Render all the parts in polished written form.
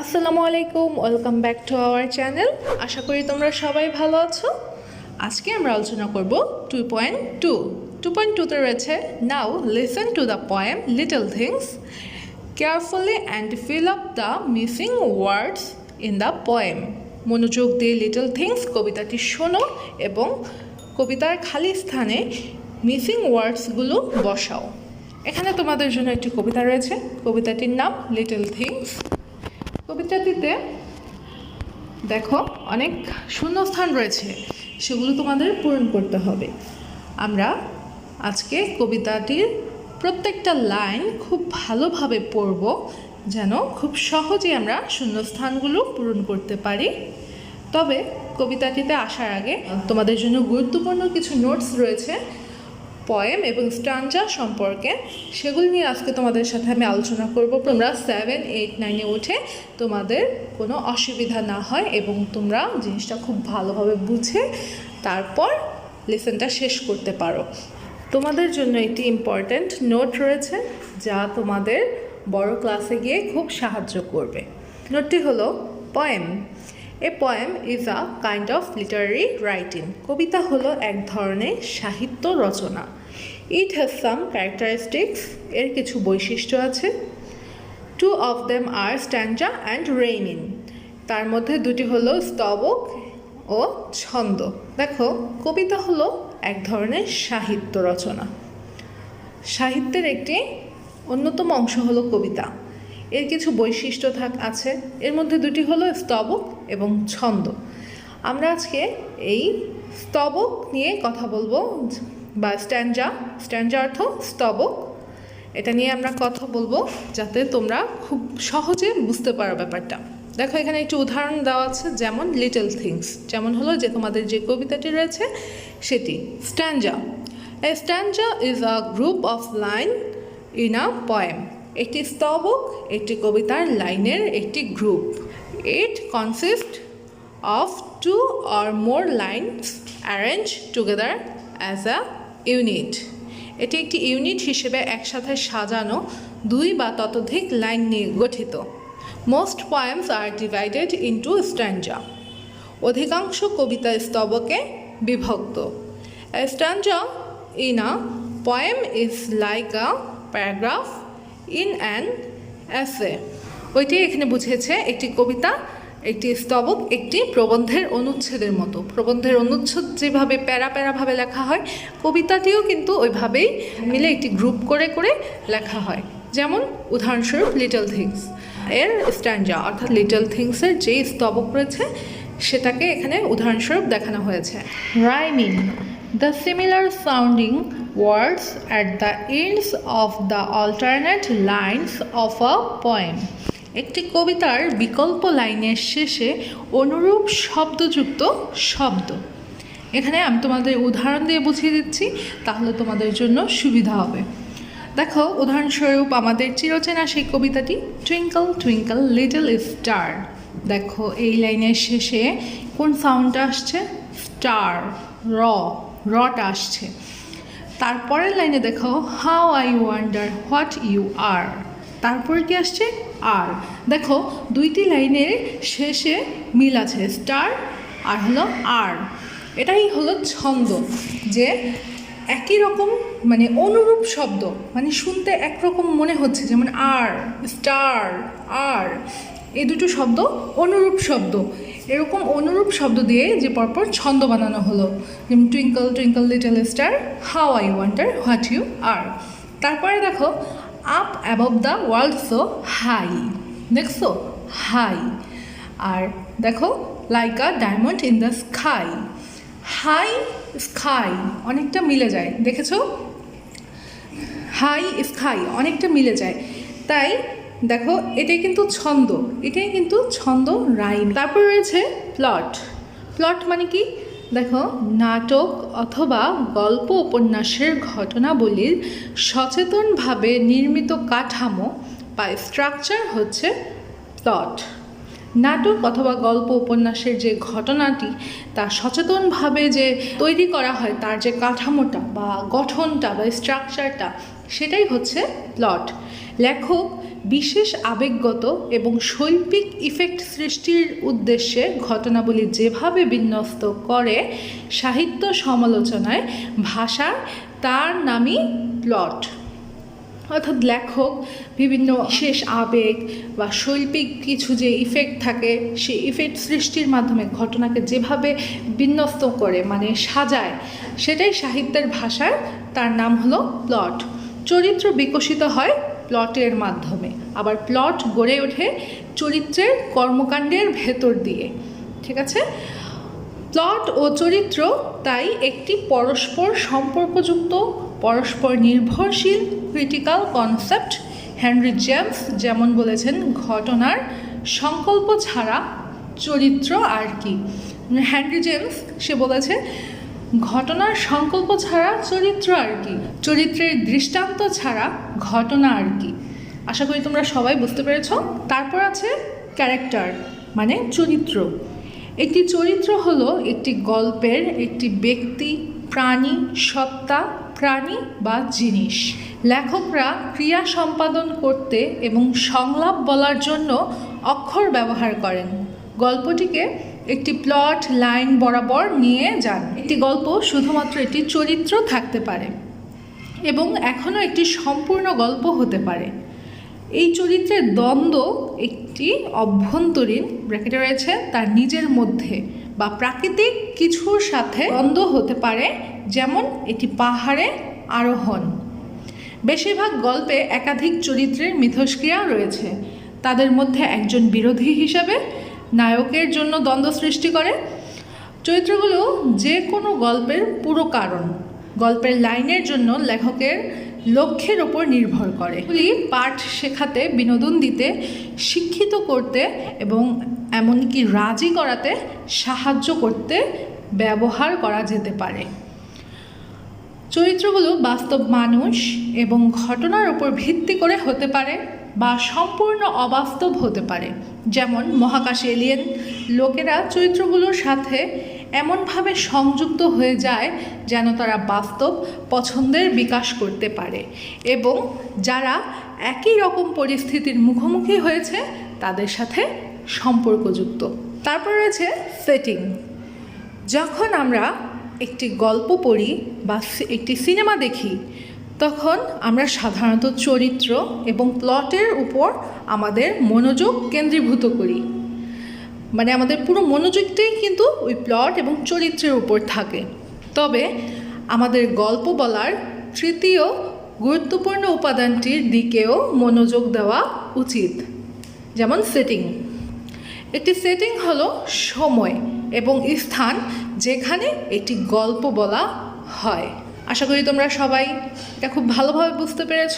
আসসালামু আলাইকুম, welcome back to our channel. আশা করি তোমরা সবাই ভালো আছো। আজকে আমরা আলোচনা করব 2.2তে রয়েছে নাও listen to the poem little things carefully and fill up the missing words in the poem. মনোযোগ দিয়ে লিটল থিংস কবিতাটি শোনো এবং কবিতার খালি স্থানে মিসিং ওয়ার্ডসগুলো বসাও। এখানে তোমাদের জন্য একটি কবিতা রয়েছে, কবিতাটির নাম লিটল থিংস। কবিতাটিতে দেখো অনেক শূন্যস্থান রয়েছে, সেগুলো তোমাদের পূরণ করতে হবে। আমরা আজকে কবিতাটির প্রত্যেকটা লাইন খুব ভালোভাবে পড়ব, যেন খুব সহজে আমরা শূন্যস্থানগুলো পূরণ করতে পারি। তবে কবিতাটিতে আসার আগে তোমাদের জন্য গুরুত্বপূর্ণ কিছু নোটস রয়েছে পোয়েম এবং স্ট্যাঞ্জা সম্পর্কে, সেগুলো নিয়ে আজকে তোমাদের সাথে আমি আলোচনা করব। তোমরা 7, 8, 9-এ উঠে তোমাদের কোনো অসুবিধা না হয় এবং তোমরা জিনিসটা খুব ভালোভাবে বুঝে তারপর লেসনটা শেষ করতে পারো। তোমাদের জন্য একটি ইম্পর্ট্যান্ট নোট রয়েছে যা তোমাদের বড় ক্লাসে গিয়ে খুব সাহায্য করবে। নোটটি হলো poem. A poem is a kind of literary writing. কবিতা হলো এক ধরনের সাহিত্য রচনা। ইট হ্যাজ সাম ক্যারেক্টারিস্টিক্স, এর কিছু বৈশিষ্ট্য আছে। 2 of them are stanza and rhyming, তার মধ্যে দুটি হলো স্তবক ও ছন্দ। দেখো, কবিতা হলো এক ধরনের সাহিত্য রচনা। সাহিত্যের একটি অন্যতম অংশ হলো কবিতা। এর কিছু বৈশিষ্ট্য আছে, এর মধ্যে দুটি হলো স্তবক এবং ছন্দ। আমরা আজকে এই স্তবক নিয়ে কথা বলবো, বা স্ট্যাঞ্জা অর্থ স্তবক, এটা নিয়ে আমরা কথা বলবো যাতে তোমরা খুব সহজে বুঝতে পারো ব্যাপারটা। দেখো, এখানে একটি উদাহরণ দেওয়া আছে, যেমন লিটল থিংস, যেমন হলো যে তোমাদের যে কবিতাটি রয়েছে সেটি stanza. A stanza is a group of line in a poem. একটি স্তবক একটি কবিতার লাইনের একটি group. It consist of 2 or more lines arrange together as a unit. এটি একটি ইউনিট হিসেবে একসাথে সাজানো 2 বা ততোধিক লাইন নিয়ে গঠিত। Most poems are divided into stanza. অধিকাংশ কবিতা স্তবকে বিভক্ত। A stanza in a poem is like a paragraph in an essay. ওইটি এখানে বুঝিয়েছে একটি কবিতা, একটি স্তবক একটি প্রবন্ধের অনুচ্ছেদের মতো। প্রবন্ধের অনুচ্ছেদ যেভাবে প্যারাভাবে লেখা হয়, কবিতাটিও কিন্তু ওইভাবেই মিলে একটি গ্রুপ করে করে লেখা হয়। যেমন উদাহরণস্বরূপ লিটল থিংস এর স্ট্যাঞ্জা, অর্থাৎ লিটল থিংসের যেই স্তবক রয়েছে সেটাকে এখানে উদাহরণস্বরূপ দেখানো হয়েছে। Rhyming, the similar sounding words at the ends of the alternate lines of a poem. একটি কবিতার বিকল্প লাইনের শেষে অনুরূপ শব্দযুক্ত শব্দ। এখানে আমি তোমাদের উদাহরণ দিয়ে বুঝিয়ে দিচ্ছি, তাহলে তোমাদের জন্য সুবিধা হবে। দেখো, উদাহরণস্বরূপ আমাদের চিরচেনা সেই কবিতাটি টুইঙ্কল টুইঙ্কল লিটল স্টার। দেখো, এই লাইনের শেষে কোন সাউন্ডটা আসছে? স্টার, রটা আসছে। তারপরের লাইনে দেখো, how I wonder what you are. তারপরে কি আসছে? আর। দেখো, দুইটি লাইনের শেষে মিল আছে, স্টার আর হলো আর। এটাই হলো ছন্দ, যে একই রকম মানে অনুরূপ শব্দ, মানে শুনতে একরকম মনে হচ্ছে, যেমন আর, স্টার, আর, এই দুটো শব্দ অনুরূপ শব্দ। এরকম অনুরূপ শব্দ দিয়ে যে পরপর ছন্দ বানানো হলো, যেমন twinkle twinkle little star, how I wonder what you are. তারপরে দেখো, up above the world so high. দেখছো, হাই। আর দেখো, like a diamond in the sky. High sky অনেকটা মিলে যায়, দেখেছো? হাই স্কাই অনেকটা মিলে যায়। তাই দেখো, এটাই কিন্তু ছন্দ রাইম। তারপর রয়েছে প্লট মানে কি? দেখো, নাটক অথবা গল্প উপন্যাসের ঘটনাবলীর সচেতনভাবে নির্মিত কাঠামো বা স্ট্রাকচার হচ্ছে প্লট। নাটক অথবা গল্প উপন্যাসের যে ঘটনাটি তা সচেতনভাবে যে তৈরি করা হয়, তার যে কাঠামোটা বা গঠনটা বা স্ট্রাকচারটা, সেটাই হচ্ছে প্লট। লেখক বিশেষ আবেগগত এবং শৈল্পিক ইফেক্ট সৃষ্টির উদ্দেশ্যে ঘটনাবলী যেভাবে বিন্যস্ত করে সাহিত্য সমালোচনায় ভাষার তার নামই প্লট। অর্থাৎ লেখক বিভিন্ন বিশেষ আবেগ বা শৈল্পিক কিছু যে ইফেক্ট থাকে সেই ইফেক্ট সৃষ্টির মাধ্যমে ঘটনাকে যেভাবে বিন্যস্ত করে মানে সাজায়, সেটাই সাহিত্যের ভাষায় তার নাম হলো প্লট। চরিত্র বিকশিত হয় প্লটের মাধ্যমে, আবার প্লট গড়ে ওঠে চরিত্রের কর্মকাণ্ডের ভেতর দিয়ে। ঠিক আছে, প্লট ও চরিত্র তাই একটি পরস্পর সম্পর্কযুক্ত, পরস্পর নির্ভরশীল ক্রিটিক্যাল কনসেপ্ট। হেনরি জেমস যেমন বলেছেন, ঘটনার সংকল্প ছাড়া চরিত্র আর কি। হেনরি জেমস সে বলেছে, ঘটনার সংকল্প ছাড়া চরিত্র আর কি, চরিত্রের দৃষ্টান্ত ছাড়া ঘটনা আর কি। আশা করি তোমরা সবাই বুঝতে পেরেছ। তারপর আছে ক্যারেক্টার, মানে চরিত্র। একটি চরিত্র হলো একটি গল্পের একটি ব্যক্তি, প্রাণী, সত্তা, প্রাণী বা জিনিস। লেখকরা ক্রিয়া সম্পাদন করতে এবং সংলাপ বলার জন্য অক্ষর ব্যবহার করেন। গল্পটিকে একটি প্লট লাইন বরাবর নিয়ে যান। একটি গল্প শুধুমাত্র একটি চরিত্র থাকতে পারে এবং এখনও একটি সম্পূর্ণ গল্প হতে পারে। এই চরিত্রের দ্বন্দ্ব একটি অভ্যন্তরীণ, ব্র্যাকেটে রয়েছে, তার নিজের মধ্যে বা প্রাকৃতিক কিছুর সাথে দ্বন্দ্ব হতে পারে, যেমন একটি পাহাড়ে আরোহণ। বেশিরভাগ গল্পে একাধিক চরিত্রের মিথস্ক্রিয়া রয়েছে। তাদের মধ্যে একজন বিরোধী হিসাবে নায়কের জন্য দ্বন্দ্ব সৃষ্টি করে। চরিত্রগুলো যে কোনো গল্পের পুরো কারণ, গল্পের লাইনের জন্য লেখকের লক্ষ্যের ওপর নির্ভর করে। এগুলি পাঠ শেখাতে, বিনোদন দিতে, শিক্ষিত করতে এবং এমনকি রাজি করাতে সাহায্য করতে ব্যবহার করা যেতে পারে। চরিত্রগুলো বাস্তব মানুষ এবং ঘটনার উপর ভিত্তি করে হতে পারে বা সম্পূর্ণ অবাস্তব হতে পারে। যেমন মহাকাশে এলিয়েন লোকেরা চরিত্রগুলোর সাথে এমনভাবে সংযুক্ত হয়ে যায় যেন তারা বাস্তব পছন্দের বিকাশ করতে পারে এবং যারা একই রকম পরিস্থিতির মুখোমুখি হয়েছে তাদের সাথে সম্পর্কযুক্ত। তারপর রয়েছে সেটিং। যখন আমরা একটি গল্প পড়ি বা একটি সিনেমা দেখি, তখন আমরা সাধারণত চরিত্র এবং প্লটের উপর আমাদের মনোযোগ কেন্দ্রীভূত করি। মানে আমাদের পুরো মনোযোগটাই কিন্তু ওই প্লট এবং চরিত্রের উপর থাকে। তবে আমাদের গল্প বলার তৃতীয় গুরুত্বপূর্ণ উপাদানটির দিকেও মনোযোগ দেওয়া উচিত, যেমন সেটিং। একটি সেটিং হলো সময় এবং স্থান যেখানে একটি গল্প বলা হয়। আশা করি তোমরা সবাই এটা খুব ভালোভাবে বুঝতে পেরেছ।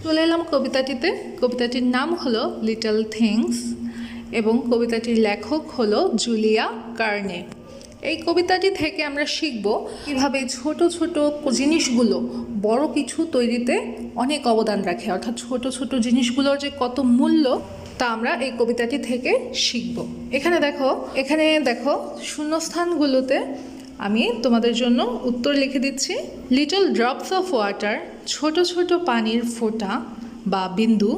চলে এলাম কবিতাটিতে। কবিতাটির নাম হলো লিটল থিংস এবং কবিতাটির লেখক হলো জুলিয়া কার্নে। এই কবিতাটি থেকে আমরা শিখব কীভাবে ছোট ছোট জিনিসগুলো বড় কিছু তৈরিতে অনেক অবদান রাখে, অর্থাৎ ছোট ছোট জিনিসগুলোর যে কত মূল্য তা আমরা এই কবিতাটি থেকে শিখব। এখানে দেখো শূন্যস্থানগুলোতে আমি তোমাদের জন্য উত্তর লিখে দিচ্ছি। লিটল ড্রপস অফ ওয়াটার, ছোট ছোট পানির ফোঁটা বা বিন্দু।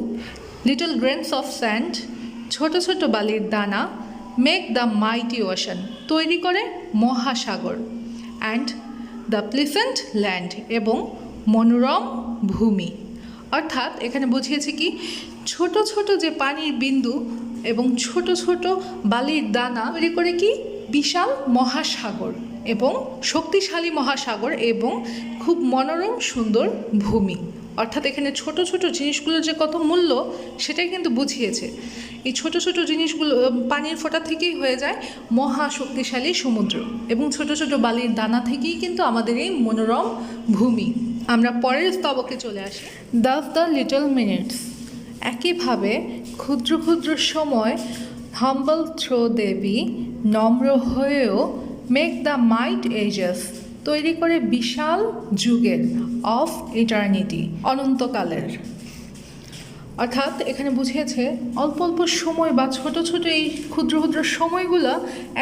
লিটল গ্রেনস অফ স্যান্ড, ছোট ছোট বালির দানা। মেক দ্য মাইটি ওশান, তৈরি করে মহাসাগর। অ্যান্ড দ্য প্লিসেন্ট ল্যান্ড, এবং মনোরম ভূমি। অর্থাৎ এখানে বুঝিয়েছে কি, ছোট ছোট যে পানির বিন্দু এবং ছোট ছোট বালির দানা তৈরি করে কি বিশাল মহাসাগর এবং শক্তিশালী মহাসাগর এবং খুব মনোরম সুন্দর ভূমি। অর্থাৎ এখানে ছোট ছোট জিনিসগুলোর যে কত মূল্য সেটাই কিন্তু বুঝিয়েছে। এই ছোট ছোট জিনিসগুলো পানির ফোঁটা থেকেই হয়ে যায় মহা শক্তিশালী সমুদ্র এবং ছোট ছোট বালির দানা থেকেই কিন্তু আমাদের এই মনোরম ভূমি। আমরা পরের স্তবকে চলে আসি। দ্য লিটল মিনিটস, একইভাবে ক্ষুদ্র ক্ষুদ্র সময়। হাম্বল থ্রো দেবী, নম্র হয়েও। মেক দ্য মাইট এজেস, তৈরি করে বিশাল যুগের। অফ ইটার্নিটি, অনন্তকালের। অর্থাৎ এখানে বুঝিয়েছে অল্প অল্প সময় বা ছোট ছোট এই ক্ষুদ্র ক্ষুদ্র সময়গুলো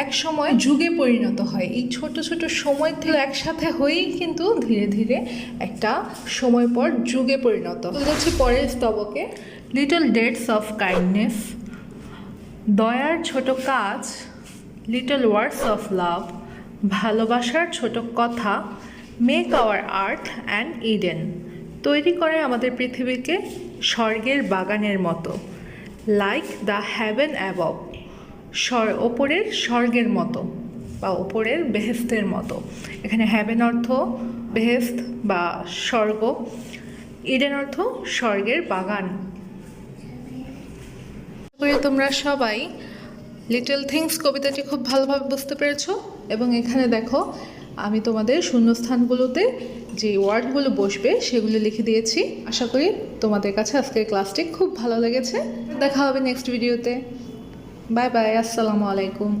এক সময় যুগে পরিণত হয়। এই ছোট ছোট সময় থেকে একসাথে হয়েই কিন্তু ধীরে ধীরে একটা সময় পর যুগে পরিণত হচ্ছে। পরের স্তবকে লিটল ডেটস অফ কাইন্ডনেস, দয়ার ছোট কাজ, লিটল ওয়ার্ডস অফ লাভ, ভালোবাসার ছোট কথা, make our earth and Eden, তৈরি করে আমাদের পৃথিবীকে স্বর্গের বাগানের মতো, লাইক দ্য হ্যাভেন অ্যাবভ, ওপরের স্বর্গের মতো বা ওপরের বেহেস্তের মতো। এখানে হ্যাভেন অর্থ বেহেস্ত বা স্বর্গ, ইডেন অর্থ স্বর্গের বাগান। তোমরা সবাই লিটল থিংস কবিতাটি খুব ভালোভাবে বুঝতে পেরেছো এবং এখানে দেখো আমি তোমাদের শূন্যস্থানগুলোতে যে ওয়ার্ডগুলো বসবে সেগুলো লিখে দিয়েছি। আশা করি তোমাদের কাছে আজকের ক্লাসটি খুব ভালো লেগেছে। দেখা হবে নেক্সট ভিডিওতে। বাই বাই, আসসালামু আলাইকুম।